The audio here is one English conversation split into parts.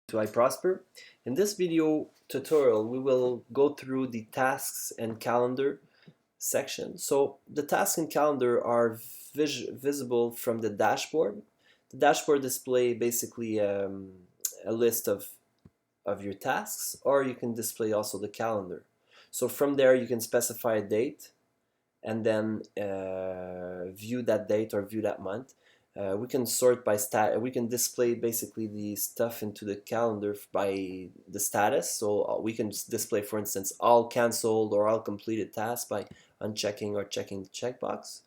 To I Prosper. In this video tutorial, we will go through the tasks and calendar section. So the tasks and calendar are visible from the dashboard. The dashboard display basically a list of your tasks, or you can display also the calendar. So from there you can specify a date and then view that date or view that month. We can sort by we can display basically the stuff into the calendar by the status. So we can display, for instance, all canceled or all completed tasks by unchecking or checking the checkbox.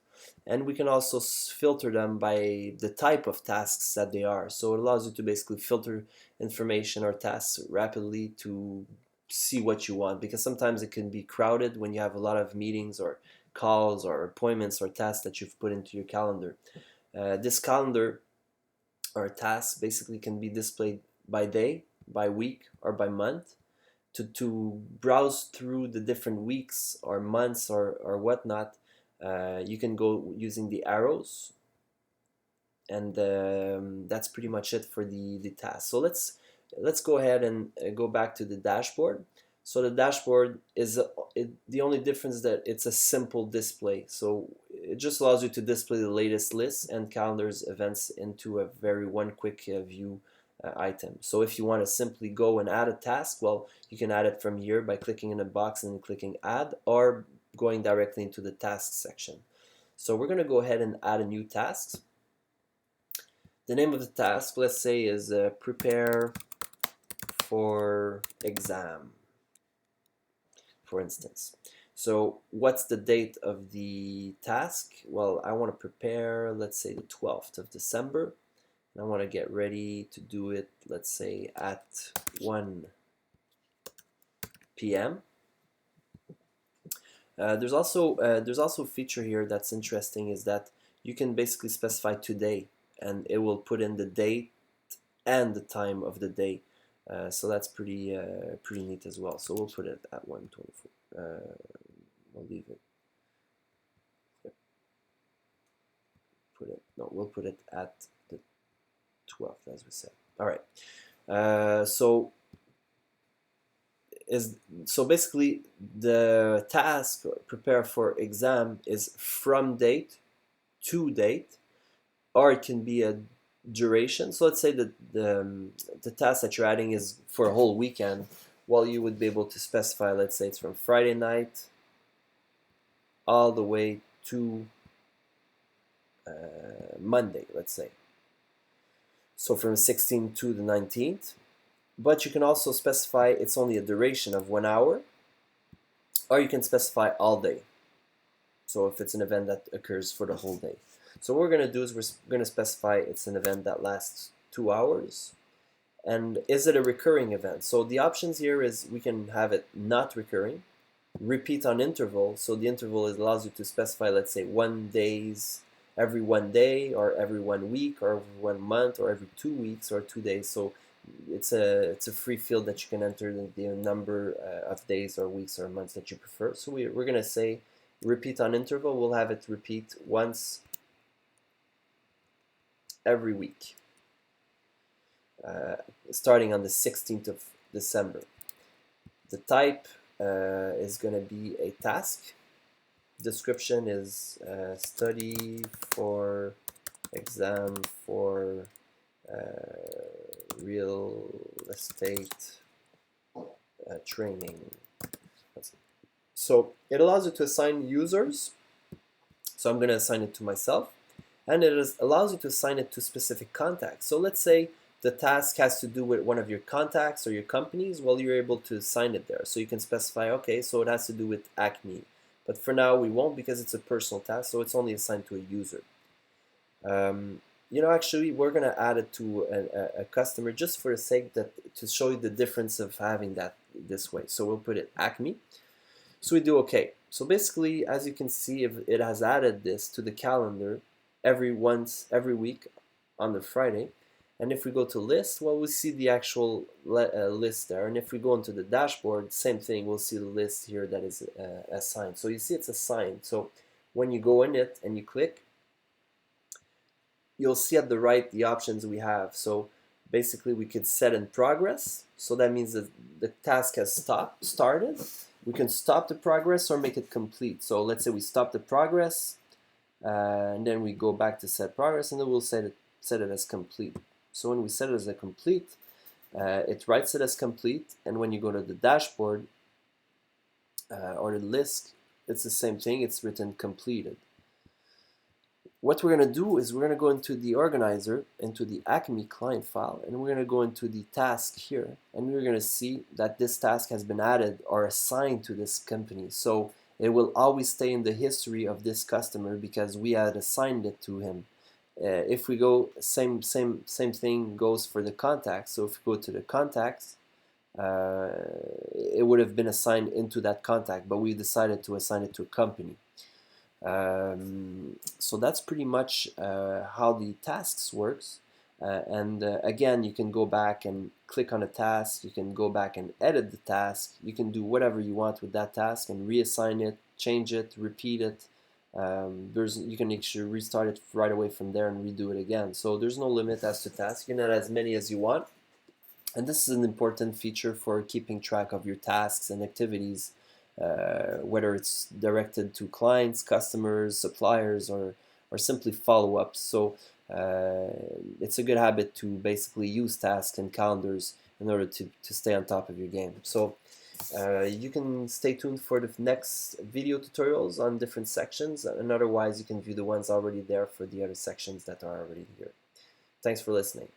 And we can also filter them by the type of tasks that they are. So it allows you to basically filter information or tasks rapidly to see what you want, because sometimes it can be crowded when you have a lot of meetings or calls or appointments or tasks that you've put into your calendar. This calendar or task basically can be displayed by day, by week, or by month. To browse through the different weeks or months or whatnot, you can go using the arrows, and that's pretty much it for the task. So let's go ahead and go back to the dashboard. So the dashboard is the only difference that it's a simple display. So it just allows you to display the latest lists and calendars events into a very one quick view item. So if you want to simply go and add a task, well, you can add it from here by clicking in a box and clicking add, or going directly into the tasks section. So we're going to go ahead and add a new task. The name of the task, let's say, is prepare for exam, for instance. So what's the date of the task? Well, I want to prepare, let's say, the 12th of December. And I want to get ready to do it, let's say, at 1 p.m. There's also a feature here that's interesting, is that you can basically specify today, and it will put in the date and the time of the day. So that's pretty neat as well. So we'll put it at 1:24. We'll leave it. We'll put it at the 12th, as we said. All right. So basically the task prepare for exam is from date to date, or it can be a duration. So let's say that the task that you're adding is for a whole weekend. Well, you would be able to specify, let's say it's from Friday night all the way to Monday, let's say. So from 16th to the 19th. But you can also specify it's only a duration of 1 hour, or you can specify all day. So if it's an event that occurs for the whole day. So what we're going to do is we're going to specify it's an event that lasts 2 hours. And is it a recurring event? So the options here is we can have it not recurring, repeat on interval. So the interval allows you to specify, let's say, every 1 day, or every 1 week, or every 1 month, or every 2 weeks, or 2 days. So it's a free field that you can enter the number of days or weeks or months that you prefer. So we're going to say repeat on interval. We'll have it repeat once every week, starting on the 16th of December. The type is going to be a task. Description is study for exam for real estate training. So it allows you to assign users. So I'm going to assign it to myself, and it allows you to assign it to specific contacts. So let's say the task has to do with one of your contacts or your companies. Well, you're able to assign it there. So you can specify, okay, so it has to do with Acme. But for now we won't, because it's a personal task, so it's only assigned to a user. Actually, we're going to add it to a customer just for the sake to show you the difference of having that this way. So we'll put it Acme. So we do OK. So basically, as you can see, if it has added this to the calendar every week on the Friday. And if we go to list, well, we see the actual list there. And if we go into the dashboard, same thing, we'll see the list here that is assigned. So you see it's assigned. So when you go in it and you click, you'll see at the right the options we have. So basically we could set in progress. So that means that the task has started. We can stop the progress or make it complete. So let's say we stop the progress, and then we go back to set progress, and then we'll set it as complete. So when we set it as a complete, it writes it as complete, and when you go to the dashboard or the list, it's the same thing. It's written completed. What we're going to do is we're going to go into the organizer, into the Acme client file, and we're going to go into the task here, and we're going to see that this task has been added or assigned to this company. So it will always stay in the history of this customer because we had assigned it to him. If we go, same thing goes for the contacts. So if we go to the contacts, it would have been assigned into that contact, but we decided to assign it to a company. So that's pretty much how the tasks works. Again, you can go back and click on a task. You can go back and edit the task. You can do whatever you want with that task and reassign it, change it, repeat it. You can actually restart it right away from there and redo it again. So there's no limit as to tasks. You can add as many as you want. And this is an important feature for keeping track of your tasks and activities, whether it's directed to clients, customers, suppliers, or simply follow-ups. So it's a good habit to basically use tasks and calendars in order to stay on top of your game. So you can stay tuned for the next video tutorials on different sections, and otherwise you can view the ones already there for the other sections that are already here. Thanks for listening.